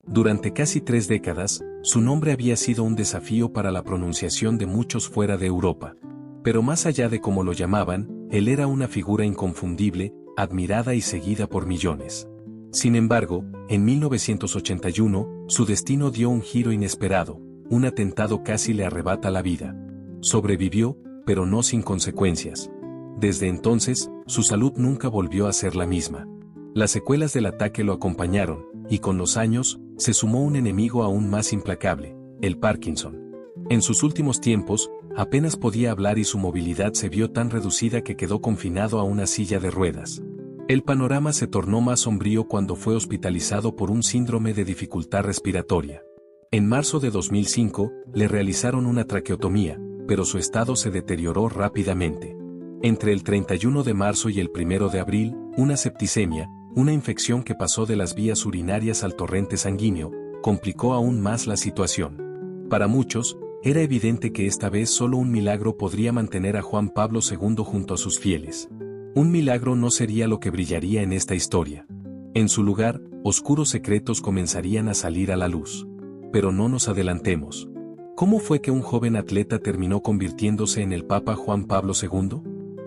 Durante casi 3 décadas, su nombre había sido un desafío para la pronunciación de muchos fuera de Europa. Pero más allá de cómo lo llamaban, él era una figura inconfundible, admirada y seguida por millones. Sin embargo, en 1981, su destino dio un giro inesperado, un atentado casi le arrebata la vida. Sobrevivió, pero no sin consecuencias. Desde entonces, su salud nunca volvió a ser la misma. Las secuelas del ataque lo acompañaron, y con los años, se sumó un enemigo aún más implacable, el Parkinson. En sus últimos tiempos, apenas podía hablar y su movilidad se vio tan reducida que quedó confinado a una silla de ruedas. El panorama se tornó más sombrío cuando fue hospitalizado por un síndrome de dificultad respiratoria. En marzo de 2005, le realizaron una traqueotomía, pero su estado se deterioró rápidamente. Entre el 31 de marzo y el 1 de abril, una septicemia, una infección que pasó de las vías urinarias al torrente sanguíneo, complicó aún más la situación. Para muchos, era evidente que esta vez solo un milagro podría mantener a Juan Pablo II junto a sus fieles. Un milagro no sería lo que brillaría en esta historia. En su lugar, oscuros secretos comenzarían a salir a la luz. Pero no nos adelantemos. ¿Cómo fue que un joven atleta terminó convirtiéndose en el Papa Juan Pablo II?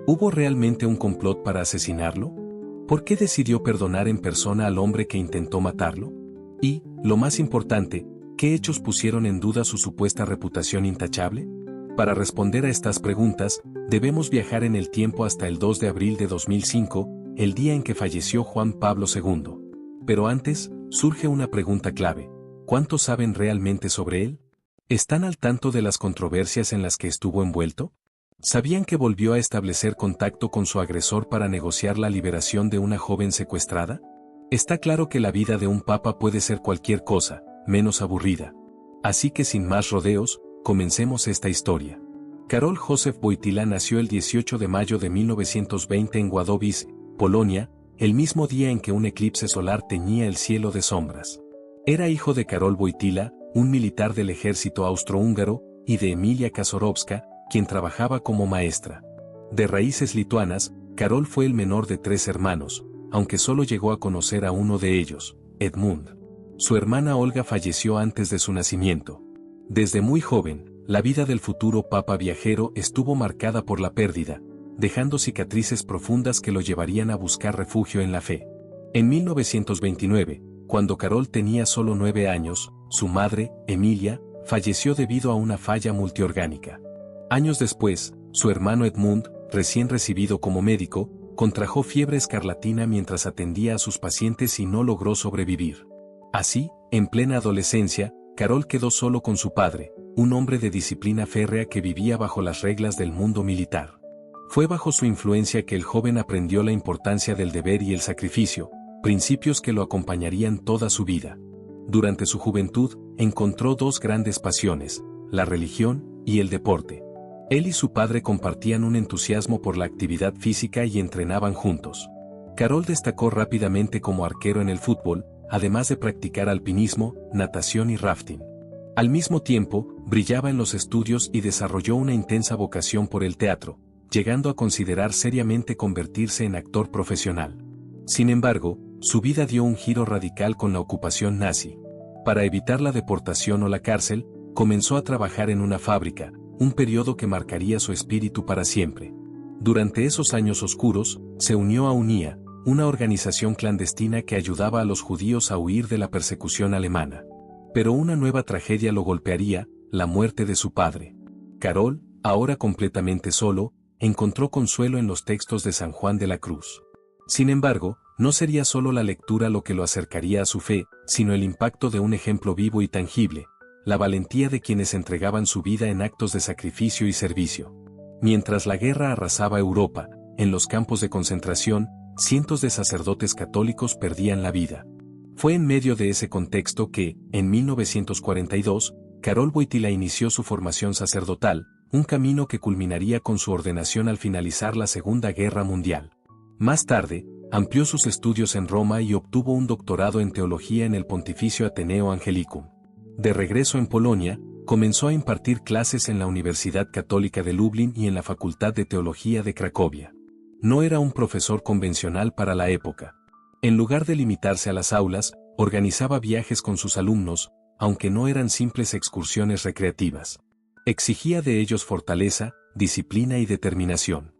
¿Hubo realmente un complot para asesinarlo? ¿Por qué decidió perdonar en persona al hombre que intentó matarlo? Y, lo más importante, ¿qué hechos pusieron en duda su supuesta reputación intachable? Para responder a estas preguntas, debemos viajar en el tiempo hasta el 2 de abril de 2005, el día en que falleció Juan Pablo II. Pero antes, surge una pregunta clave. ¿Cuánto saben realmente sobre él? ¿Están al tanto de las controversias en las que estuvo envuelto? ¿Sabían que volvió a establecer contacto con su agresor para negociar la liberación de una joven secuestrada? Está claro que la vida de un papa puede ser cualquier cosa, menos aburrida. Así que sin más rodeos, comencemos esta historia. Karol Józef Wojtyła nació el 18 de mayo de 1920 en Wadowice, Polonia, el mismo día en que un eclipse solar teñía el cielo de sombras. Era hijo de Karol Wojtyła, un militar del ejército austrohúngaro, y de Emilia Kaczorowska, quien trabajaba como maestra. De raíces lituanas, Karol fue el menor de 3 hermanos, aunque solo llegó a conocer a uno de ellos, Edmund. Su hermana Olga falleció antes de su nacimiento. Desde muy joven, la vida del futuro papa viajero estuvo marcada por la pérdida, dejando cicatrices profundas que lo llevarían a buscar refugio en la fe. En 1929, cuando Karol tenía solo 9 años, su madre, Emilia, falleció debido a una falla multiorgánica. Años después, su hermano Edmund, recién recibido como médico, contrajo fiebre escarlatina mientras atendía a sus pacientes y no logró sobrevivir. Así, en plena adolescencia, Karol quedó solo con su padre, un hombre de disciplina férrea que vivía bajo las reglas del mundo militar. Fue bajo su influencia que el joven aprendió la importancia del deber y el sacrificio, principios que lo acompañarían toda su vida. Durante su juventud, encontró 2 grandes pasiones, la religión y el deporte. Él y su padre compartían un entusiasmo por la actividad física y entrenaban juntos. Karol destacó rápidamente como arquero en el fútbol, además de practicar alpinismo, natación y rafting. Al mismo tiempo, brillaba en los estudios y desarrolló una intensa vocación por el teatro, llegando a considerar seriamente convertirse en actor profesional. Sin embargo, su vida dio un giro radical con la ocupación nazi. Para evitar la deportación o la cárcel, comenzó a trabajar en una fábrica, un periodo que marcaría su espíritu para siempre. Durante esos años oscuros, se unió a UNIA, una organización clandestina que ayudaba a los judíos a huir de la persecución alemana. Pero una nueva tragedia lo golpearía, la muerte de su padre. Karol, ahora completamente solo, encontró consuelo en los textos de San Juan de la Cruz. Sin embargo, no sería solo la lectura lo que lo acercaría a su fe, sino el impacto de un ejemplo vivo y tangible, la valentía de quienes entregaban su vida en actos de sacrificio y servicio. Mientras la guerra arrasaba Europa, en los campos de concentración, cientos de sacerdotes católicos perdían la vida. Fue en medio de ese contexto que, en 1942, Karol Wojtyła inició su formación sacerdotal, un camino que culminaría con su ordenación al finalizar la Segunda Guerra Mundial. Más tarde, amplió sus estudios en Roma y obtuvo un doctorado en teología en el Pontificio Ateneo Angelicum. De regreso en Polonia, comenzó a impartir clases en la Universidad Católica de Lublin y en la Facultad de Teología de Cracovia. No era un profesor convencional para la época. En lugar de limitarse a las aulas, organizaba viajes con sus alumnos, aunque no eran simples excursiones recreativas. Exigía de ellos fortaleza, disciplina y determinación.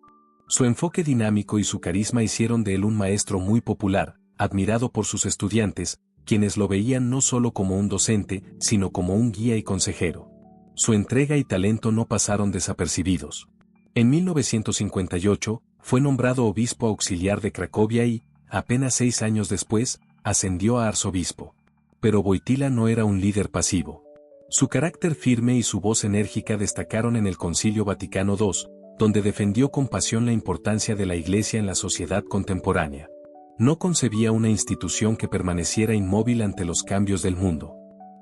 Su enfoque dinámico y su carisma hicieron de él un maestro muy popular, admirado por sus estudiantes, quienes lo veían no solo como un docente, sino como un guía y consejero. Su entrega y talento no pasaron desapercibidos. En 1958, fue nombrado obispo auxiliar de Cracovia y, apenas 6 años después, ascendió a arzobispo. Pero Wojtyła no era un líder pasivo. Su carácter firme y su voz enérgica destacaron en el Concilio Vaticano II, donde defendió con pasión la importancia de la Iglesia en la sociedad contemporánea. No concebía una institución que permaneciera inmóvil ante los cambios del mundo.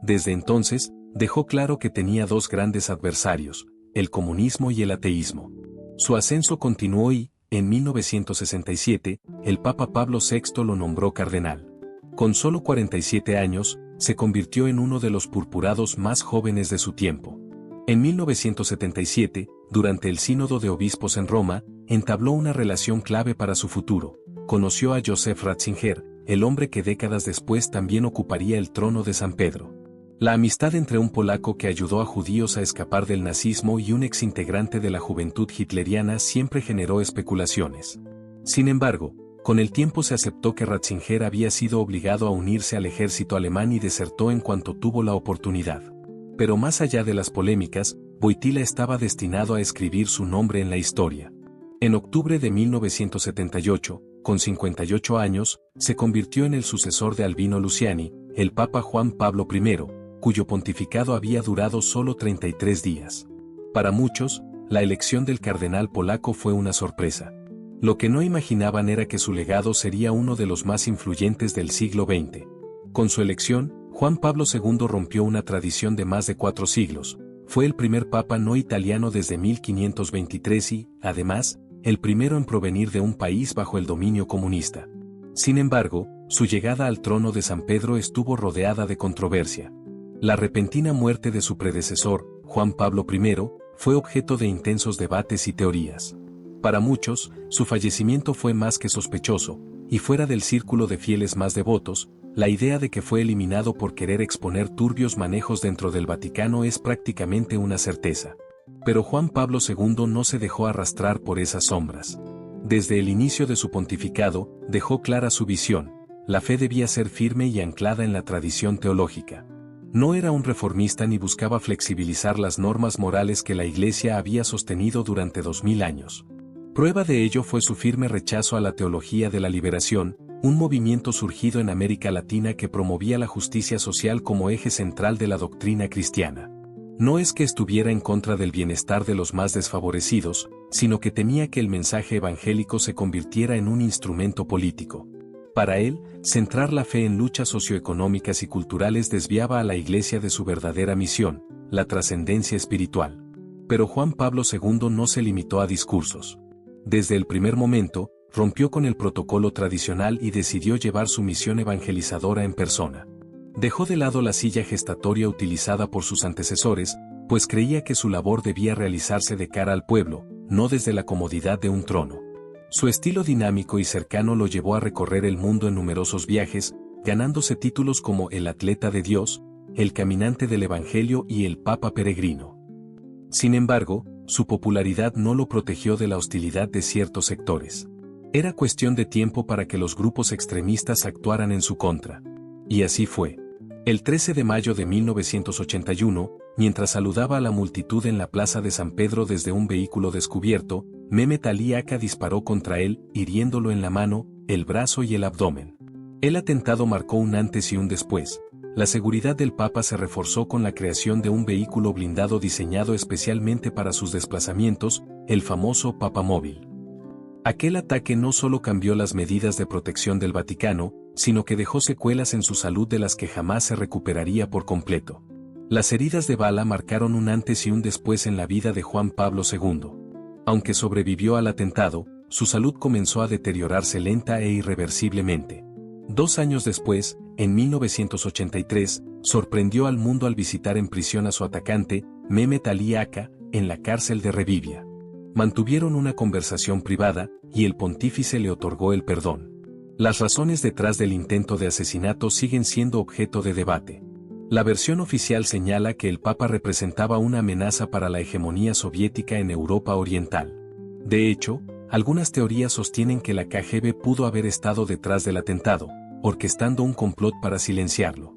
Desde entonces, dejó claro que tenía dos grandes adversarios, el comunismo y el ateísmo. Su ascenso continuó y, en 1967, el Papa Pablo VI lo nombró cardenal. Con solo 47 años, se convirtió en uno de los purpurados más jóvenes de su tiempo. En 1977, durante el Sínodo de Obispos en Roma, entabló una relación clave para su futuro. Conoció a Joseph Ratzinger, el hombre que décadas después también ocuparía el trono de San Pedro. La amistad entre un polaco que ayudó a judíos a escapar del nazismo y un exintegrante de la juventud hitleriana siempre generó especulaciones. Sin embargo, con el tiempo se aceptó que Ratzinger había sido obligado a unirse al ejército alemán y desertó en cuanto tuvo la oportunidad. Pero más allá de las polémicas, Wojtyła estaba destinado a escribir su nombre en la historia. En octubre de 1978, con 58 años, se convirtió en el sucesor de Albino Luciani, el Papa Juan Pablo I, cuyo pontificado había durado solo 33 días. Para muchos, la elección del cardenal polaco fue una sorpresa. Lo que no imaginaban era que su legado sería uno de los más influyentes del siglo XX. Con su elección, Juan Pablo II rompió una tradición de más de 4 siglos. Fue el primer papa no italiano desde 1523 y, además, el primero en provenir de un país bajo el dominio comunista. Sin embargo, su llegada al trono de San Pedro estuvo rodeada de controversia. La repentina muerte de su predecesor, Juan Pablo I, fue objeto de intensos debates y teorías. Para muchos, su fallecimiento fue más que sospechoso, y fuera del círculo de fieles más devotos, la idea de que fue eliminado por querer exponer turbios manejos dentro del Vaticano es prácticamente una certeza. Pero Juan Pablo II no se dejó arrastrar por esas sombras. Desde el inicio de su pontificado, dejó clara su visión: la fe debía ser firme y anclada en la tradición teológica. No era un reformista ni buscaba flexibilizar las normas morales que la Iglesia había sostenido durante 2000 años. Prueba de ello fue su firme rechazo a la teología de la liberación, un movimiento surgido en América Latina que promovía la justicia social como eje central de la doctrina cristiana. No es que estuviera en contra del bienestar de los más desfavorecidos, sino que temía que el mensaje evangélico se convirtiera en un instrumento político. Para él, centrar la fe en luchas socioeconómicas y culturales desviaba a la Iglesia de su verdadera misión, la trascendencia espiritual. Pero Juan Pablo II no se limitó a discursos. Desde el primer momento, rompió con el protocolo tradicional y decidió llevar su misión evangelizadora en persona. Dejó de lado la silla gestatoria utilizada por sus antecesores, pues creía que su labor debía realizarse de cara al pueblo, no desde la comodidad de un trono. Su estilo dinámico y cercano lo llevó a recorrer el mundo en numerosos viajes, ganándose títulos como el Atleta de Dios, el Caminante del Evangelio y el Papa Peregrino. Sin embargo, su popularidad no lo protegió de la hostilidad de ciertos sectores. Era cuestión de tiempo para que los grupos extremistas actuaran en su contra. Y así fue. El 13 de mayo de 1981, mientras saludaba a la multitud en la plaza de San Pedro desde un vehículo descubierto, Mehmet Ali Aka disparó contra él, hiriéndolo en la mano, el brazo y el abdomen. El atentado marcó un antes y un después. La seguridad del Papa se reforzó con la creación de un vehículo blindado diseñado especialmente para sus desplazamientos, el famoso Papamóvil. Aquel ataque no solo cambió las medidas de protección del Vaticano, sino que dejó secuelas en su salud de las que jamás se recuperaría por completo. Las heridas de bala marcaron un antes y un después en la vida de Juan Pablo II. Aunque sobrevivió al atentado, su salud comenzó a deteriorarse lenta e irreversiblemente. 2 años después, en 1983, sorprendió al mundo al visitar en prisión a su atacante, Mehmet Ali Aka, en la cárcel de Revivia. Mantuvieron una conversación privada, y el pontífice le otorgó el perdón. Las razones detrás del intento de asesinato siguen siendo objeto de debate. La versión oficial señala que el Papa representaba una amenaza para la hegemonía soviética en Europa Oriental. De hecho, algunas teorías sostienen que la KGB pudo haber estado detrás del atentado, orquestando un complot para silenciarlo.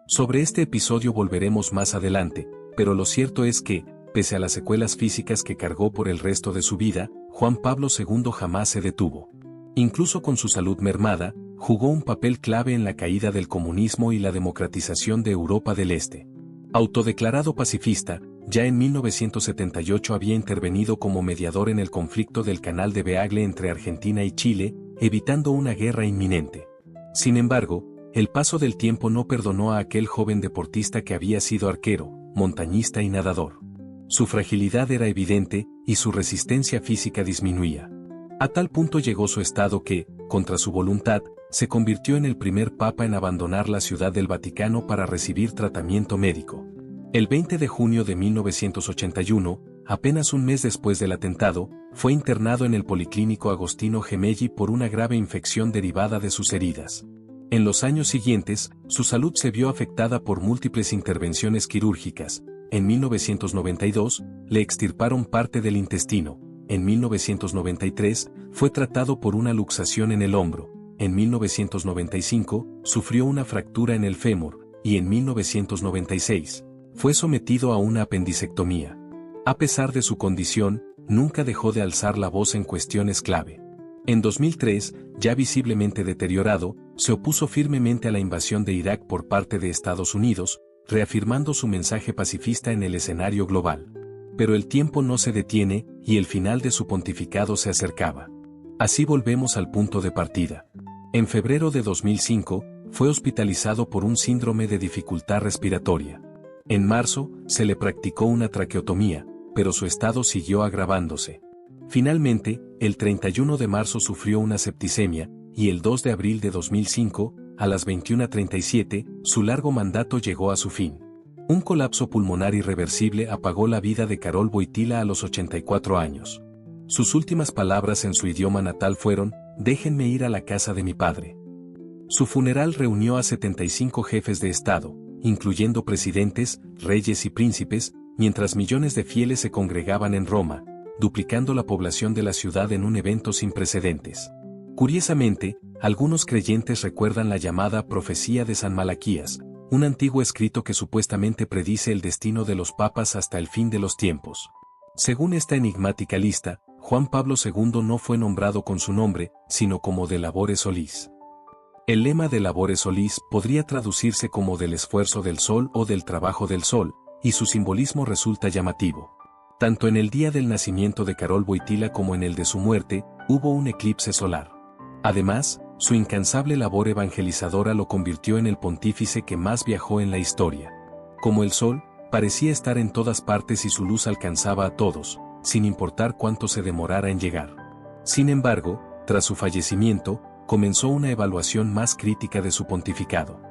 Sobre este episodio volveremos más adelante, pero lo cierto es que, pese a las secuelas físicas que cargó por el resto de su vida, Juan Pablo II jamás se detuvo. Incluso con su salud mermada, jugó un papel clave en la caída del comunismo y la democratización de Europa del Este. Autodeclarado pacifista, ya en 1978 había intervenido como mediador en el conflicto del Canal de Beagle entre Argentina y Chile, evitando una guerra inminente. Sin embargo, el paso del tiempo no perdonó a aquel joven deportista que había sido arquero, montañista y nadador. Su fragilidad era evidente, y su resistencia física disminuía. A tal punto llegó su estado que, contra su voluntad, se convirtió en el primer papa en abandonar la Ciudad del Vaticano para recibir tratamiento médico. El 20 de junio de 1981, apenas un mes después del atentado, fue internado en el Policlínico Agostino Gemelli por una grave infección derivada de sus heridas. En los años siguientes, su salud se vio afectada por múltiples intervenciones quirúrgicas. En 1992, le extirparon parte del intestino. En 1993, fue tratado por una luxación en el hombro. En 1995, sufrió una fractura en el fémur, y en 1996, fue sometido a una apendicectomía. A pesar de su condición, nunca dejó de alzar la voz en cuestiones clave. En 2003, ya visiblemente deteriorado, se opuso firmemente a la invasión de Irak por parte de Estados Unidos, reafirmando su mensaje pacifista en el escenario global. Pero el tiempo no se detiene, y el final de su pontificado se acercaba. Así volvemos al punto de partida. En febrero de 2005, fue hospitalizado por un síndrome de dificultad respiratoria. En marzo, se le practicó una traqueotomía, pero su estado siguió agravándose. Finalmente, el 31 de marzo sufrió una septicemia, y el 2 de abril de 2005, a las 21:37, su largo mandato llegó a su fin. Un colapso pulmonar irreversible apagó la vida de Karol Wojtyła a los 84 años. Sus últimas palabras en su idioma natal fueron: «Déjenme ir a la casa de mi padre». Su funeral reunió a 75 jefes de Estado, incluyendo presidentes, reyes y príncipes, mientras millones de fieles se congregaban en Roma, duplicando la población de la ciudad en un evento sin precedentes. Curiosamente, algunos creyentes recuerdan la llamada Profecía de San Malaquías, un antiguo escrito que supuestamente predice el destino de los papas hasta el fin de los tiempos. Según esta enigmática lista, Juan Pablo II no fue nombrado con su nombre, sino como de Labore Solis. El lema de Labore Solis podría traducirse como del esfuerzo del sol o del trabajo del sol, y su simbolismo resulta llamativo. Tanto en el día del nacimiento de Karol Wojtyła como en el de su muerte, hubo un eclipse solar. Además, su incansable labor evangelizadora lo convirtió en el pontífice que más viajó en la historia. Como el sol, parecía estar en todas partes y su luz alcanzaba a todos, sin importar cuánto se demorara en llegar. Sin embargo, tras su fallecimiento, comenzó una evaluación más crítica de su pontificado.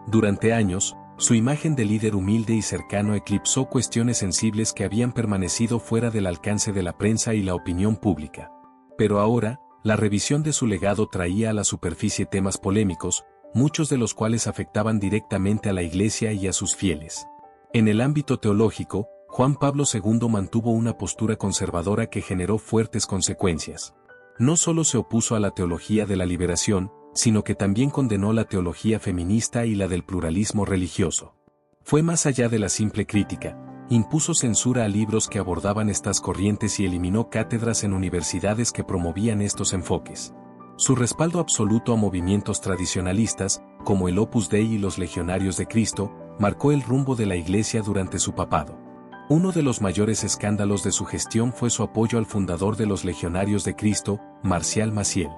Durante años, su imagen de líder humilde y cercano eclipsó cuestiones sensibles que habían permanecido fuera del alcance de la prensa y la opinión pública. Pero ahora, la revisión de su legado traía a la superficie temas polémicos, muchos de los cuales afectaban directamente a la Iglesia y a sus fieles. En el ámbito teológico, Juan Pablo II mantuvo una postura conservadora que generó fuertes consecuencias. No solo se opuso a la teología de la liberación, sino que también condenó la teología feminista y la del pluralismo religioso. Fue más allá de la simple crítica. Impuso censura a libros que abordaban estas corrientes y eliminó cátedras en universidades que promovían estos enfoques. Su respaldo absoluto a movimientos tradicionalistas, como el Opus Dei y los Legionarios de Cristo, marcó el rumbo de la Iglesia durante su papado. Uno de los mayores escándalos de su gestión fue su apoyo al fundador de los Legionarios de Cristo, Marcial Maciel.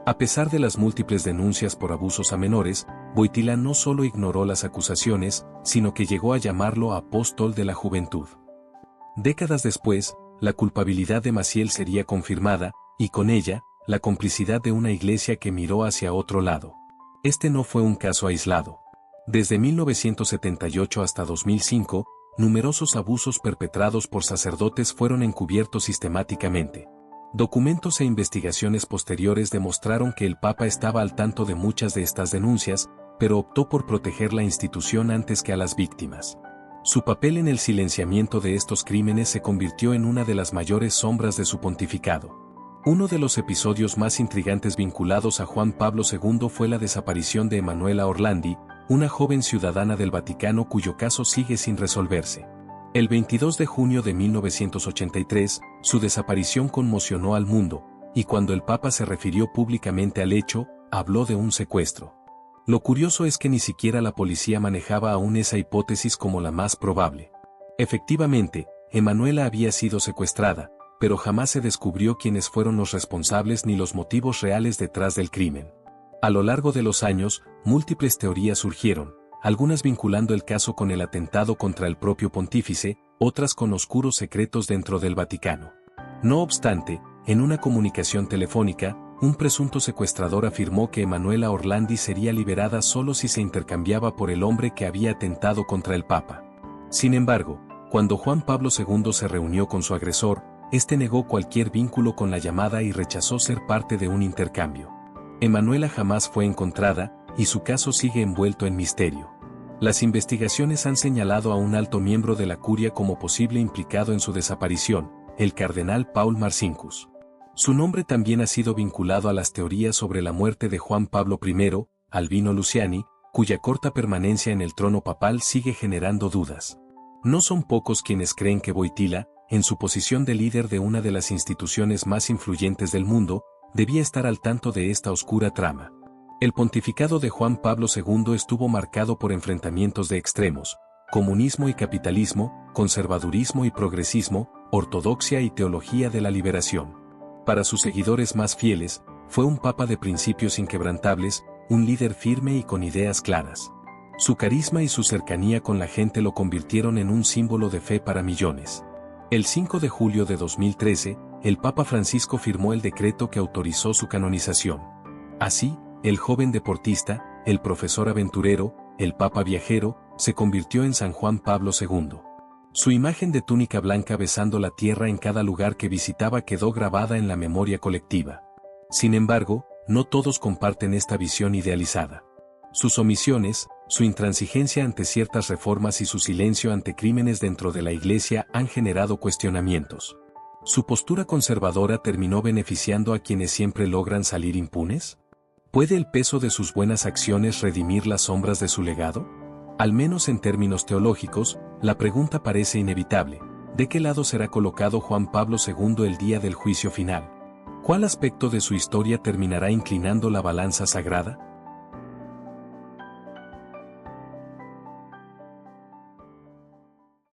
A pesar de las múltiples denuncias por abusos a menores, Wojtyła no solo ignoró las acusaciones, sino que llegó a llamarlo apóstol de la juventud. Décadas después, la culpabilidad de Maciel sería confirmada, y con ella, la complicidad de una iglesia que miró hacia otro lado. Este no fue un caso aislado. Desde 1978 hasta 2005, numerosos abusos perpetrados por sacerdotes fueron encubiertos sistemáticamente. Documentos e investigaciones posteriores demostraron que el Papa estaba al tanto de muchas de estas denuncias, pero optó por proteger la institución antes que a las víctimas. Su papel en el silenciamiento de estos crímenes se convirtió en una de las mayores sombras de su pontificado. Uno de los episodios más intrigantes vinculados a Juan Pablo II fue la desaparición de Emanuela Orlandi, una joven ciudadana del Vaticano cuyo caso sigue sin resolverse. El 22 de junio de 1983, su desaparición conmocionó al mundo, y cuando el Papa se refirió públicamente al hecho, habló de un secuestro. Lo curioso es que ni siquiera la policía manejaba aún esa hipótesis como la más probable. Efectivamente, Emanuela había sido secuestrada, pero jamás se descubrió quiénes fueron los responsables ni los motivos reales detrás del crimen. A lo largo de los años, múltiples teorías surgieron, algunas vinculando el caso con el atentado contra el propio pontífice, otras con oscuros secretos dentro del Vaticano. No obstante, en una comunicación telefónica, un presunto secuestrador afirmó que Emanuela Orlandi sería liberada solo si se intercambiaba por el hombre que había atentado contra el Papa. Sin embargo, cuando Juan Pablo II se reunió con su agresor, este negó cualquier vínculo con la llamada y rechazó ser parte de un intercambio. Emanuela jamás fue encontrada, y su caso sigue envuelto en misterio. Las investigaciones han señalado a un alto miembro de la curia como posible implicado en su desaparición, el cardenal Paul Marcinkus. Su nombre también ha sido vinculado a las teorías sobre la muerte de Juan Pablo I, Albino Luciani, cuya corta permanencia en el trono papal sigue generando dudas. No son pocos quienes creen que Wojtyła, en su posición de líder de una de las instituciones más influyentes del mundo, debía estar al tanto de esta oscura trama. El pontificado de Juan Pablo II estuvo marcado por enfrentamientos de extremos: comunismo y capitalismo, conservadurismo y progresismo, ortodoxia y teología de la liberación. Para sus seguidores más fieles, fue un papa de principios inquebrantables, un líder firme y con ideas claras. Su carisma y su cercanía con la gente lo convirtieron en un símbolo de fe para millones. El 5 de julio de 2013, el Papa Francisco firmó el decreto que autorizó su canonización. Así, el joven deportista, el profesor aventurero, el Papa viajero, se convirtió en San Juan Pablo II. Su imagen de túnica blanca besando la tierra en cada lugar que visitaba quedó grabada en la memoria colectiva. Sin embargo, no todos comparten esta visión idealizada. Sus omisiones, su intransigencia ante ciertas reformas y su silencio ante crímenes dentro de la Iglesia han generado cuestionamientos. ¿Su postura conservadora terminó beneficiando a quienes siempre logran salir impunes? ¿Puede el peso de sus buenas acciones redimir las sombras de su legado? Al menos en términos teológicos, la pregunta parece inevitable: ¿de qué lado será colocado Juan Pablo II el día del juicio final? ¿Cuál aspecto de su historia terminará inclinando la balanza sagrada?